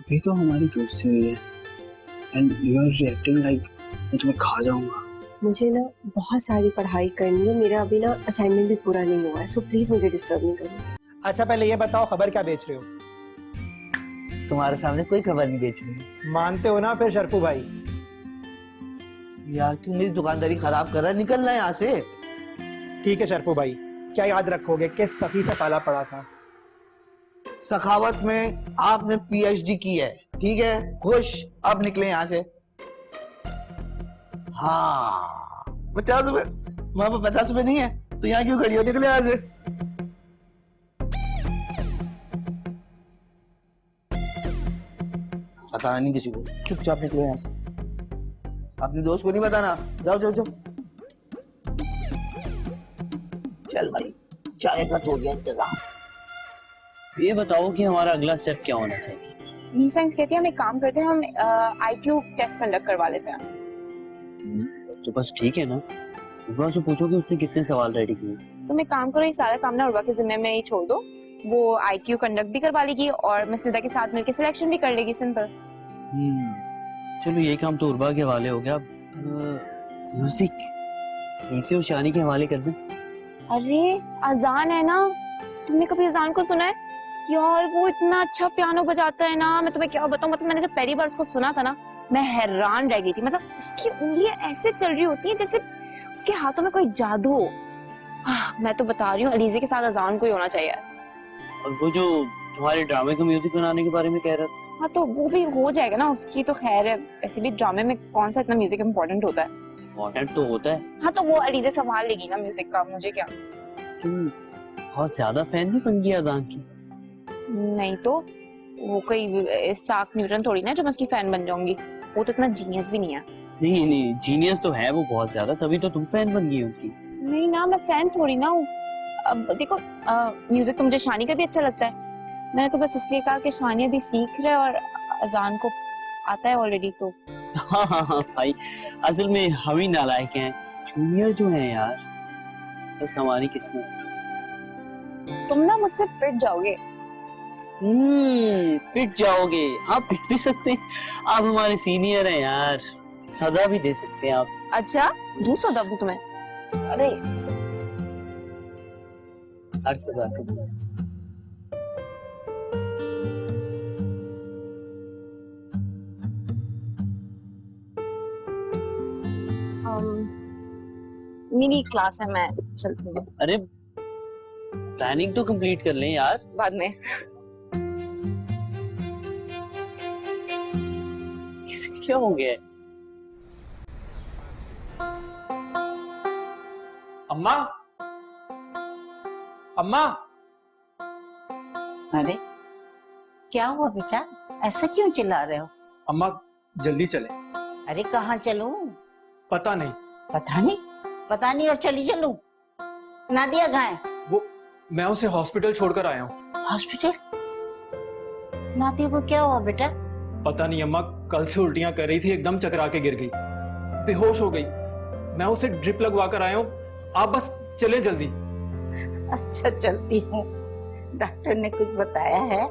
अभी तो हमारी दोस्ती हुई है and you are reacting like मैं तुम्हें खा जाऊंगा। मुझे ना बहुत सारी पढ़ाई करनी है, मेरा अभी ना असाइनमेंट भी पूरा नहीं हुआ है, सो प्लीज मुझे डिस्टर्ब नहीं करना। अच्छा पहले ये बताओ खबर क्या बेच रहे हो? तुम्हारे सामने कोई खबर नहीं बेच रही। मानते हो ना फिर शरफू भाई? यार तू मेरी दुकानदारी खराब कर रहा है, निकलना यहाँ से। ठीक है शरफू भाई, क्या याद रखोगे किस सखी से पाला पड़ा था? सखावत में आपने पीएचडी की है, ठीक है, खुश। अब निकले यहाँ से। हाँ 50 रुपए, वहां पर 50 रुपए नहीं है तो यहाँ क्यों खड़ी हो? निकले यहाँ से। बताना नहीं किसी को, चुपचाप निकलो यहाँ से। अपने दोस्त को नहीं बताना। जाओ जाओ जाओ। चल भाई, चाय का तो हो गया इंतजाम। ये बताओ कि हमारा अगला स्टेप क्या होना चाहिए? मी साइंस कहती है हम एक काम करते हैं, हम आईक्यू टेस्ट कंडक्ट करवा लेते हैं। तो बस ठीक है ना, उर्वा से पूछो कि उसने कितने सवाल रेडी किए। तुम एक काम करो, ये सारा काम ना उर्वा के जिम्मे में ही छोड़ दो, वो आईक्यू कंडक्ट भी करवा लेगी और मिस निदा के साथ मिलकर सिलेक्शन भी कर लेगी। सिंपल। चलो ये काम तो उर्वा के हवाले हो गया। म्यूजिक इसे शानी के हवाले कर दें। अरे अजान है ना, तुमने कभी अजान को सुना है? यार वो इतना अच्छा पियानो बजाता है ना, मैं तुम्हें क्या बताऊं। मतलब मैंने जब पहली बार उसको सुना था ना, मैं हैरान रह गई थी। मतलब उसकी उंगलियां ऐसे चल रही होती हैं जैसे उसके हाथों में कोई जादू हो। मैं तो बता रही हूँ, अलीजे के साथ अजान को ही होना चाहिए। और वो जो तुम्हारे ड्रामे का म्यूजिक बनाने के बारे में कह रहा था, हाँ तो वो भी हो जाएगा ना, उसकी तो खैर है। ऐसे भी ड्रामे में कौन सा इतना म्यूजिक इम्पोर्टेंट होता है? इम्पोर्टेंट तो होता है। हाँ तो वो अलीजे संभाल लेगी ना म्यूजिक का, मुझे क्या। तुम बहुत ज्यादा फैन नहीं बन गई अजान की? नहीं तो वो कोई इसाक न्यूटन थोड़ी ना जो मैं उसकी फैन बन जाऊंगी। वो तो इतना जीनियस भी नहीं है। नहीं जीनियस तो है वो बहुत ज्यादा, तभी तो तुम फैन बन गई उनकी। नहीं ना, मैं फैन थोड़ी ना हूँ। अब देखो म्यूजिक तो मुझे शानी का भी अच्छा लगता है। मैंने तो बस इसलिए कहा कि शानी अभी सीख रहा है और अजान को आता है ऑलरेडी तो। हाँ भाई, असल में हम ही नालायक हैं, जूनियर जो हैं यार, बस हमारी किस्मत। तुम ना मुझसे पिट जाओगे। पिट जाओगे? आप पिट भी सकते हैं, आप हमारे सीनियर हैं यार, सजा भी दे सकते हैं आप। अच्छा दूसरा दबू तुम्हें? अरे हर सजा कबूल। मेरी क्लास है, मैं चलती हूँ। अरे प्लानिंग तो कंप्लीट कर लें यार। बाद में। क्या हो गया? अम्मा, अम्मा। अरे क्या हुआ बेटा, ऐसा क्यों चिल्ला रहे हो? अम्मा जल्दी चले। अरे कहाँ चलूं? पता नहीं। पता नहीं और चली चलूं? नादिया कहाँ है? वो मैं उसे हॉस्पिटल छोड़कर आया हूँ। हॉस्पिटल? नादिया को क्या हुआ बेटा? पता नहीं अम्मा, कल से उल्टियां कर रही थी, एकदम चकरा के गिर गई, बेहोश हो गई। मैं उसे ड्रिप लगवा कर आया हूँ, आप बस चलें जल्दी। अच्छा चलती हूँ। डॉक्टर ने कुछ बताया है?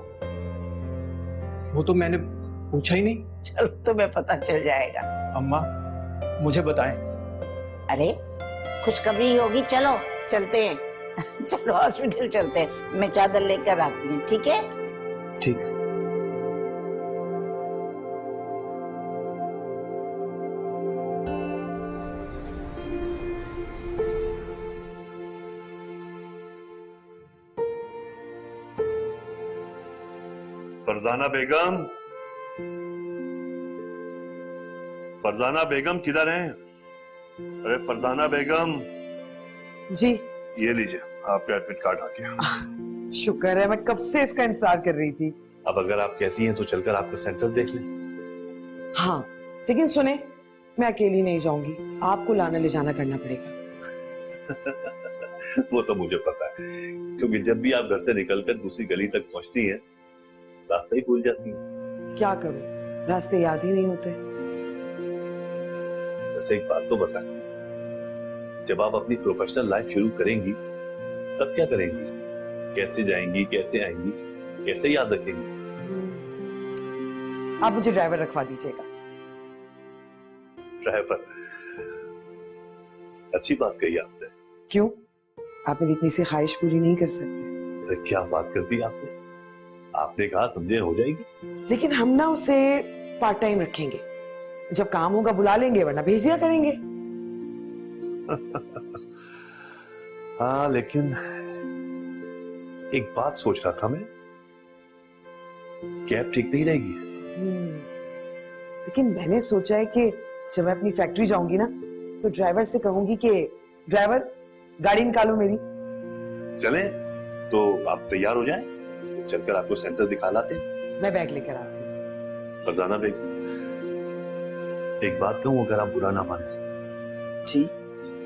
वो तो मैंने पूछा ही नहीं। चलो तुम्हें पता चल जाएगा। अम्मा मुझे बताएं। अरे खुशखबरी होगी, चलो चलते हैं। चलो हॉस्पिटल चलते हैं, मैं चादर लेकर आती हूँ, ठीक है? ठीक है। फरजाना बेगम, फरजाना बेगम किधर हैं? अरे फरजाना बेगम। जी ये लीजिए आपका एडमिट कार्ड आ गया। शुक्र है, मैं कब से इसका इंतजार कर रही थी। अब अगर आप कहती हैं तो चलकर आपका सेंटर देख लें। हाँ लेकिन सुने, मैं अकेली नहीं जाऊंगी, आपको लाना ले जाना करना पड़ेगा। वो तो मुझे पता है, क्योंकि जब भी आप घर से निकलकर दूसरी गली तक पहुंचती हैं, रास्ता ही भूल जाती हैं। क्या करूं, रास्ते याद ही नहीं होते। वैसे एक बात तो बताएं, जब आप अपनी प्रोफेशनल लाइफ शुरू करेंगी तब क्या करेंगी? कैसे जाएंगी, कैसे आएंगी, कैसे याद रखेंगी? आप मुझे ड्राइवर रखवा दीजिएगा। ड्राइवर, अच्छी बात कही आपने। क्यों, आप मेरी इतनी सी ख्वाहिश पूरी नहीं कर सकते? अरे क्या बात कर दी आपने। आपने कहा समझे हो जाएगी। लेकिन हम ना उसे पार्ट टाइम रखेंगे, जब काम होगा बुला लेंगे, वरना भेज दिया करेंगे। हाँ, लेकिन एक बात सोच रहा था मैं, कैब ठीक नहीं रहेगी। लेकिन मैंने सोचा है कि जब मैं अपनी फैक्ट्री जाऊंगी ना, तो ड्राइवर से कहूंगी कि ड्राइवर गाड़ी निकालो मेरी। चले तो आप तैयार हो जाएं, चलकर आपको सेंटर दिखा लाते हैं। मैं बैग लेकर आती हूँ। फरजाना बेग, एक बात कहूं, अगर आप बुरा ना माने। जी।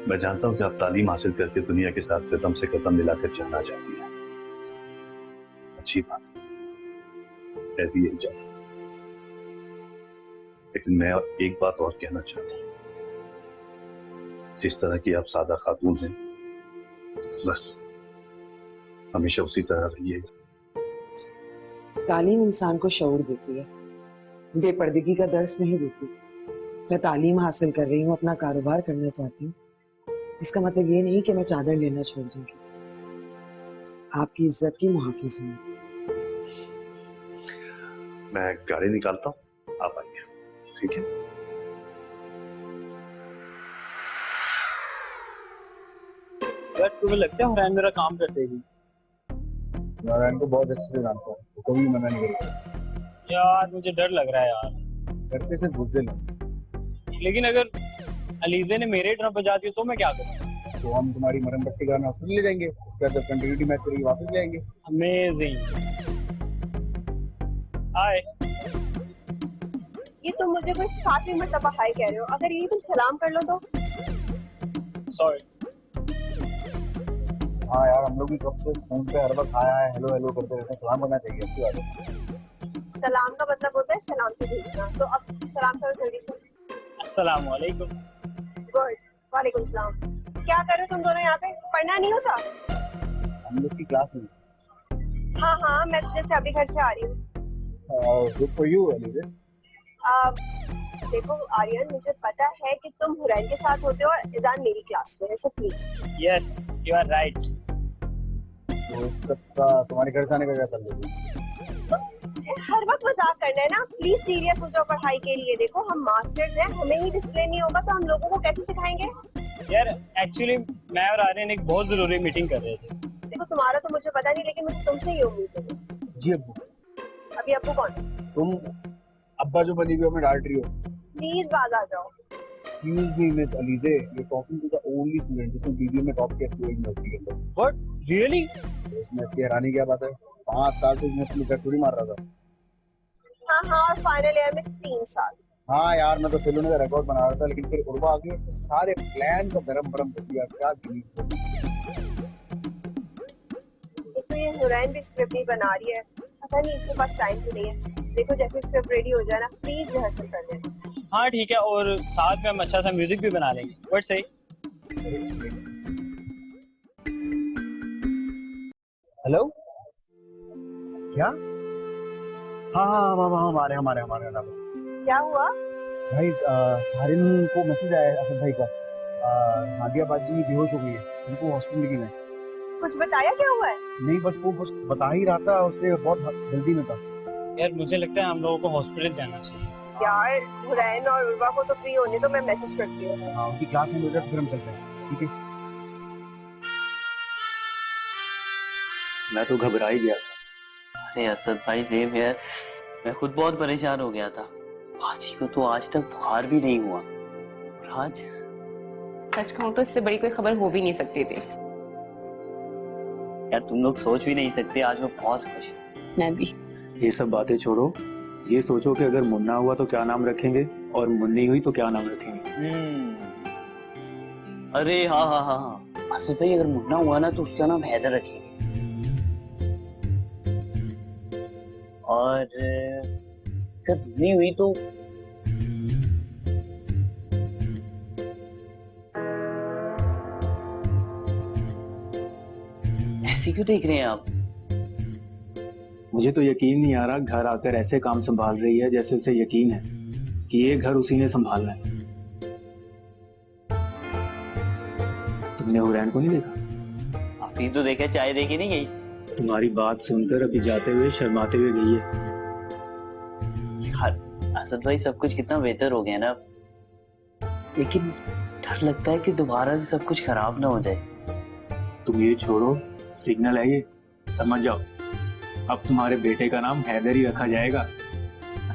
मैं जानता हूं कि आप तालीम हासिल करके दुनिया के साथ कदम से कदम मिलाकर चलना चाहती हैं। अच्छी बात है, मैं भी यही चाहता हूं। लेकिन मैं एक बात और कहना चाहता हूं, जिस तरह की आप सादा खातून हैं, बस हमेशा उसी तरह रहिएगा। तालीम इंसान को शऊर देती है, बेपर्दगी का दर्स नहीं देती। मैं तालीम हासिल कर रही हूँ, अपना कारोबार करना चाहती हूँ, इसका मतलब ये नहीं कि मैं चादर लेना छोड़ दूंगी। आपकी इज्जत की मुहाफिज हूँ। मैं गाड़ी निकालता हूँ, आप आइए, ठीक है? यार तुम्हें लगता है हुरैन मेरा काम कर देगी? नारायण को बहुत अच्छे से जानता हूँ, तो कभी मना नहीं करेगा। यार मुझे डर लग रहा है यार। करते से बुज़दिल है। लेकिन अगर अलीजे ने मेरे ड्रम बजा दिया तो मैं क्या करूँ? तो हम तुम्हारी मरहम पट्टी कराने हॉस्पिटल ले जाएंगे, उसके बाद जब कंटिन्यूटी मैच करेगी वापस ले आएंगे। अमेजिंग। हाय। ये तुम मुझे कोई 7वीं मर्तबा हाय कह रहे हो, अगर यही तुम सलाम कर लो तो। सॉरी। हाँ यार, हम लोग भी कब से फोन पे हर वक्त हाय हाय हेलो हेलो करते रहते हैं, सलाम करना चाहिए। अच्छी बात है। सलाम का मतलब होता है सलाम से भेजना, तो अब सलाम करो जल्दी से। अस्सलाम वालेकुम। गुड, वालेकुम सलाम। क्या कर रहे हो तुम दोनों यहाँ पे? पढ़ना नहीं होता? हम लोग की क्लास में। हाँ हाँ, मैं तो जैसे अभी घर से आ रही हूँ। Good for you Alizeh. देखो आर्यन, मुझे पता है कि तुम हुरैन के साथ होते हो और इजान मेरी क्लास में है, so please. Yes, you are right. तो इस सब का तुम्हारे घर से आने का क्या ताल्लुक है? हर वक्त मजाक करना है ना, प्लीज सीरियस हो जाओ पढ़ाई के लिए। देखो हम मास्टर्स हैं, हमें ही डिसिप्लिन नहीं होगा तो हम लोगों को कैसे सिखाएंगे? यार एक्चुअली मैं और आर्यन एक बहुत जरूरी मीटिंग कर रहे थे। देखो तुम्हारा तो मुझे पता नहीं, लेकिन मुझे तुमसे ये उम्मीद है। जी अब्बू। अभी अब्बू कौन? तुम अब्बा जो बनी हुई हो, हमें डांट रही हो। प्लीज बाज आ जाओ। Excuse me, Miss Alize, you're talking to the only student जिसने बीबीए में टॉप किया स्कूल यूनिवर्सिटी के अंदर। What? Really? इसमें इतनी हैरानी क्या बात है? 5 साल से इसने अपनी चक्कर मार रहा था। हाँ हाँ, और फाइनल ईयर में 3 साल। हाँ यार, मैं तो फिल्मों का रिकॉर्ड बना रहा था, लेकिन फिर उर्वा आ गई तो सारे प्लान का धर्म भरम कर दिया। क्या गरीब। एक तो ये हुरैन भी स्क्रिप्ट नहीं बना रही है, पता नहीं इसके पास टाइम तो नहीं है। देखो जैसे स्क्रिप्ट रेडी हो जाए ना, प्लीज रिहर्सल कर लेना। हाँ ठीक है, और साथ में हम अच्छा सा म्यूजिक भी बना लेंगे। व्हाट से? हेलो, क्या? हाँ हाँ हाँ, हमारे नाम से। क्या हुआ? भाई सारिन को मैसेज आया है असद भाई का, नादिया बाजी बेहोश हो गई है, उनको हॉस्पिटल लेके गए। कुछ बताया क्या हुआ है? नहीं, बस वो बस बता ही रहा था, उसने बहुत जल्दी में था। यार मुझे लगता है हम लोगों को हॉस्पिटल जाना चाहिए। यार हुरैन और उर्वा को तो फ्री होने तो मैं मैसेज करती हूँ। हाँ, उनकी क्लास में हो जाए तो फिर हम चलते हैं, ठीक है? मैं तो घबरा ही गया था। अरे असद भाई सेम यार, मैं खुद बहुत परेशान हो गया था। बाजी को तो आज तक बुखार भी नहीं हुआ, और आज सच कहूँ तो इससे बड़ी कोई खबर हो भी नहीं सकती थी। यार तुम लोग सोच भी नहीं सकते, आज मैं बहुत खुश हूँ। मैं भी। ये सब बातें छोड़ो, ये सोचो कि अगर मुन्ना हुआ तो क्या नाम रखेंगे, और मुन्नी हुई तो क्या नाम रखेंगे। अरे हाँ हाँ हाँ हाँ, असद भाई अगर मुन्ना हुआ ना तो उसका नाम हैदर रखेंगे, और अगर मुन्नी हुई तो ऐसे क्यों देख रहे हैं आप? मुझे तो यकीन नहीं आ रहा घर आकर ऐसे काम संभाल रही है जैसे उसे यकीन है कि ये घर उसी ने संभालना है। तुमने हुरैन को नहीं देखा? अभी तो देखा, चाय देके नहीं गई। तुम्हारी बात सुनकर अभी जाते हुए शर्माते हुए गई है। यार असद भाई, सब कुछ कितना बेहतर हो गया ना, लेकिन डर लगता है कि दोबारा से सब कुछ खराब ना हो जाए। तुम ये छोड़ो, सिग्नल है ये, समझ जाओ। अब तुम्हारे बेटे का नाम हैदर ही रखा जाएगा।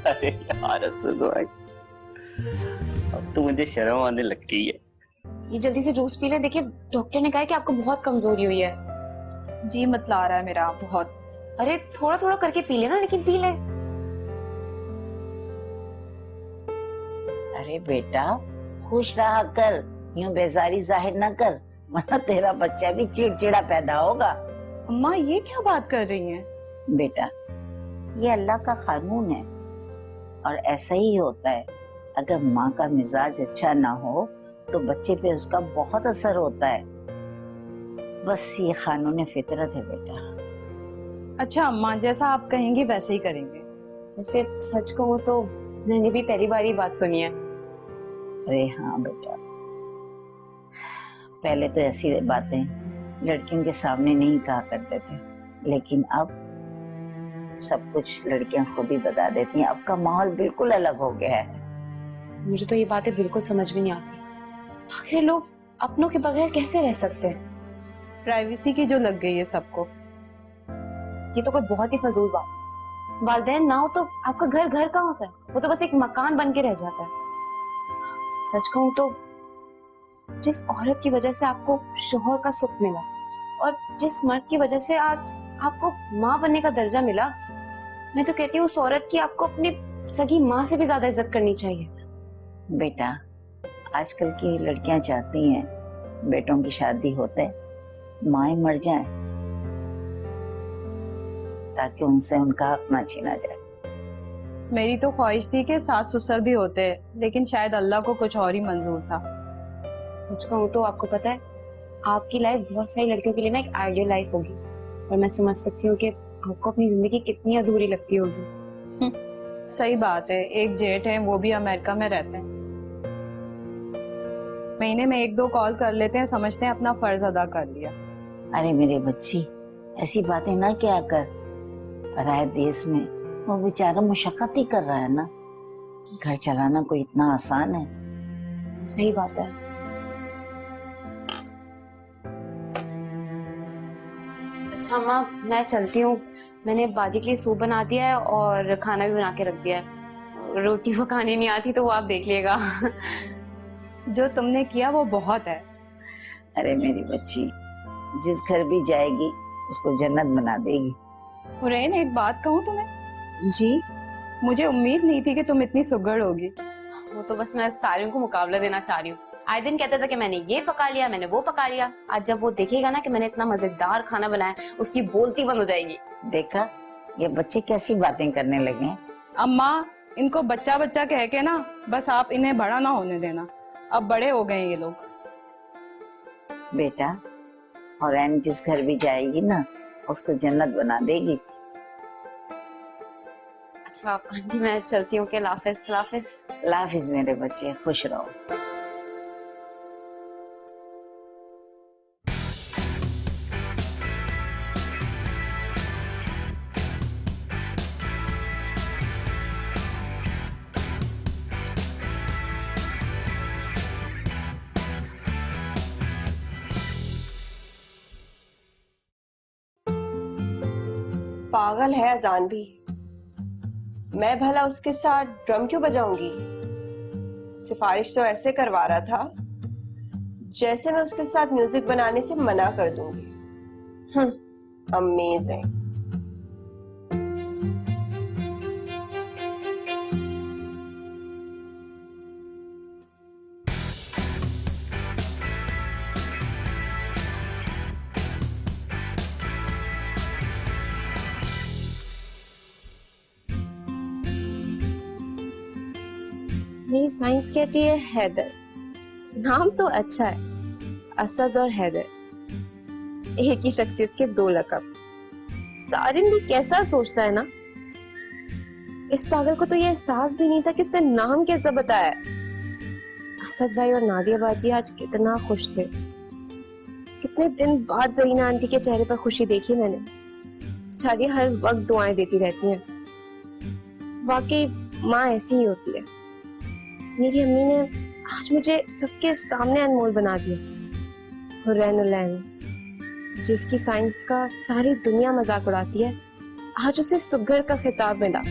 अरे यार असद भाई, अब तो मुझे शर्म आने लग गई है। ये जल्दी से जूस पी ले। देखिए डॉक्टर ने कहा है कि आपको बहुत कमजोरी हुई है। जी मतला रहा है मेरा बहुत। अरे थोड़ा थोड़ा करके पी लेना, लेकिन पी ले। अरे बेटा, खुश रहा कर, यूं बेजारी जाहिर न कर, वरना तेरा बच्चा भी चिड़चिड़ा पैदा होगा। अम्मा ये क्या बात कर रही हैं? बेटा, ये अल्लाह का कानून है और ऐसा ही होता है। अगर माँ का मिजाज अच्छा ना हो तो बच्चे पे उसका बहुत असर होता है। बस ये कानून फितरत है बेटा। अच्छा अम्मा, जैसा आप कहेंगी वैसे ही करेंगे। वैसे सच कहूँ तो मैंने भी पहली बार ही बात सुनी है। अरे हाँ बेटा, पहले तो ऐसी बातें लड़कियों के सामने नहीं कहा करते थे, लेकिन अब सब कुछ लड़कियां खुद ही बता देती हैं। अब का माहौल बिल्कुल अलग हो गया है। मुझे तो ये बातें बिल्कुल समझ में नहीं आती। आखिर लोग अपनों के बगैर कैसे रह सकते हैं? प्राइवेसी की जो लग गई है सबको। ये तो कोई बहुत ही फजूल बात है। वालिदैन ना हो तो आपका घर घर कहाँ होता है? वो तो बस एक मकान बन के रह जाता है। सच कहूँ तो जिस औरत की वजह से आपको शोहर का सुख मिला और जिस मर्द की वजह से आज आपको माँ बनने का दर्जा मिला, मैं तो कहती हूँ उस औरत की आपको अपनी सगी माँ से भी ज्यादा इज्जत करनी चाहिए। बेटा, आजकल की लड़कियां चाहती हैं बेटों की शादी होते माँ मर जाए ताकि उनसे उनका हक ना छीना जाए। मेरी तो ख्वाहिश थी कि सास ससुर भी होते, लेकिन शायद अल्लाह को कुछ और ही मंजूर था। सच कहूँ तो आपको पता है, आपकी लाइफ बहुत सारी लड़कियों के लिए ना एक आइडियल लाइफ होगी, और मैं समझ सकती हूँ कि आपको अपनी जिंदगी कितनी अधूरी लगती होगी। सही बात है। एक जेठ है, वो भी अमेरिका में रहते हैं। महीने में 1-2 कॉल कर लेते हैं, समझते हैं अपना फर्ज अदा कर लिया। अरे मेरे बच्ची, ऐसी बातें ना क्या कर। पराए देश में वो बेचारा मुशक्कत ही कर रहा है ना। घर चलाना कोई इतना आसान है? सही बात है। अच्छा माँ, मैं चलती हूँ। मैंने बाजी के लिए सूप बना दिया है और खाना भी बना के रख दिया है। रोटी पकानी नहीं आती तो वो आप देख लीजिएगा। जो तुमने किया वो बहुत है। अरे मेरी बच्ची, जिस घर भी जाएगी उसको जन्नत बना देगी। हुरैन, एक बात कहूँ तुम्हें? जी? मुझे उम्मीद नहीं थी कि तुम इतनी सुघड़ होगी। वो तो बस मैं सारियों को मुकाबला देना चाह रही हूँ। आए दिन कहता था कि मैंने ये पका लिया, मैंने वो पका लिया। आज जब वो देखेगा ना कि मैंने इतना मजेदार खाना बनाया, उसकी बोलती बंद हो जाएगी। देखा, ये बच्चे कैसी बातें करने लगे हैं। अम्मा, इनको बच्चा बच्चा कह के ना बस आप इन्हें बड़ा ना होने देना। अब बड़े हो गए ये लोग। बेटा, और जिस घर भी जाएगी ना उसको जन्नत बना देगी। अच्छा आंटी, मैं चलती हूँ। लाफिज। लाफिज। लाफिज मेरे बच्चे, खुश रहो। पागल है अजान भी। मैं भला उसके साथ ड्रम क्यों बजाऊंगी? सिफारिश तो ऐसे करवा रहा था जैसे मैं उसके साथ म्यूजिक बनाने से मना कर दूंगी। अमेजिंग। मेरी साइंस कहती है हैदर। नाम तो अच्छा है, असद और हैदर, एक ही शख्सियत के 2 लक़ब। सारिन भी कैसा सोचता है ना। इस पागल को तो ये एहसास भी नहीं था कि उसने नाम कैसे बताया। असद भाई और नादिया बाजी आज कितना खुश थे। कितने दिन बाद जरीना आंटी के चेहरे पर खुशी देखी मैंने। बेचारी हर वक्त दुआएं देती रहती हैं। वाकई माँ ऐसी ही होती है। मेरी अम्मी ने आज मुझे सबके सामने अनमोल बना दिया। हुरैन, जिसकी साइंस का सारी दुनिया मजाक उड़ाती है, आज उसे सुगर का खिताब मिला।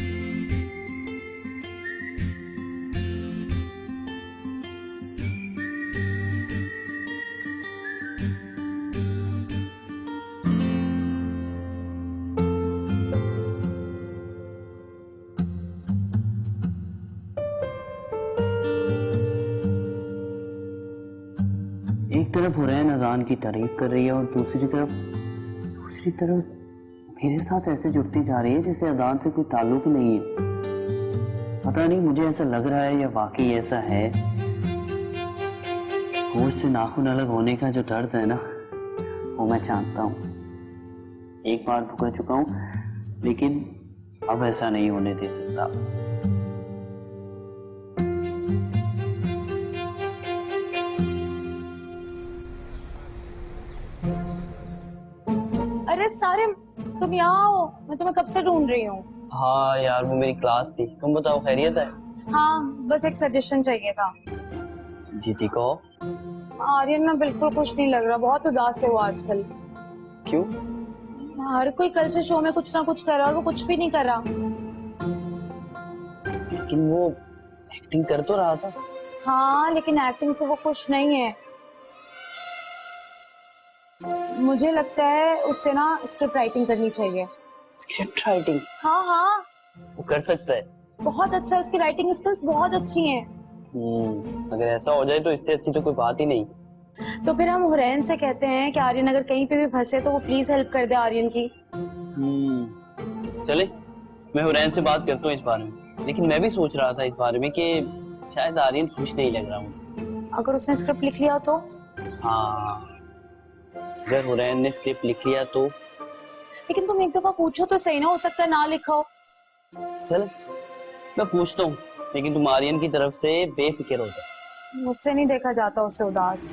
एक तरफ हुरैन अजान की तारीफ कर रही है और दूसरी तरफ मेरे साथ ऐसे जुड़ती जा रही है जैसे अजान से कोई ताल्लुक ही नहीं है। पता नहीं, मुझे ऐसा लग रहा है या वाकई ऐसा है। होश से नाखून अलग होने का जो दर्द है ना, वो मैं जानता हूँ। एक बार भुगत चुका हूँ, लेकिन अब ऐसा नहीं होने दे सकता। अरे सारे तुम यहाँ हो, मैं तुम्हें कब से ढूंढ रही हूँ। हाँ यार, वो मेरी क्लास थी। तुम बताओ, खैरियत है? हाँ, बस एक सजेशन चाहिए था। जी जी, कहो। आर्यन ना बिल्कुल खुश नहीं लग रहा, बहुत उदास है वो आजकल। क्यों? हर कोई कल से शो में कुछ ना कुछ कर रहा है और वो कुछ भी नहीं कर रहा। लेकिन वो एक्टिंग कर तो रहा था। हाँ, लेकिन एक्टिंग से वो खुश नहीं है। मुझे लगता है उससे ना स्क्रिप्ट राइटिंग करनी चाहिए। Script writing? हाँ हाँ, वो कर सकता है। बहुत अच्छा, उसकी राइटिंग स्किल्स बहुत अच्छी हैं। अगर ऐसा हो जाए तो इससे अच्छी तो कोई बात ही नहीं। तो फिर हम हुरैन से कहते हैं कि आर्यन अगर कहीं पे भी फंसे तो वो प्लीज हेल्प कर दे आर्यन की। चले, मैं हुरैन से बात करता हूँ इस बारे में। लेकिन मैं भी सोच रहा था इस बारे में कि शायद आर्यन खुश नहीं लग रहा मुझे। अगर उसने स्क्रिप्ट लिख लिया तो? हाँ, अगर हुरैन ने स्क्रिप्ट लिख लिया तो। लेकिन तुम एक दफा पूछो तो सही ना, हो सकता है ना लिखा हो। चल, मैं पूछता हूँ, लेकिन तुम आर्यन की तरफ से बेफिक्र हो जाओ। मुझसे नहीं देखा जाता उसे उदास।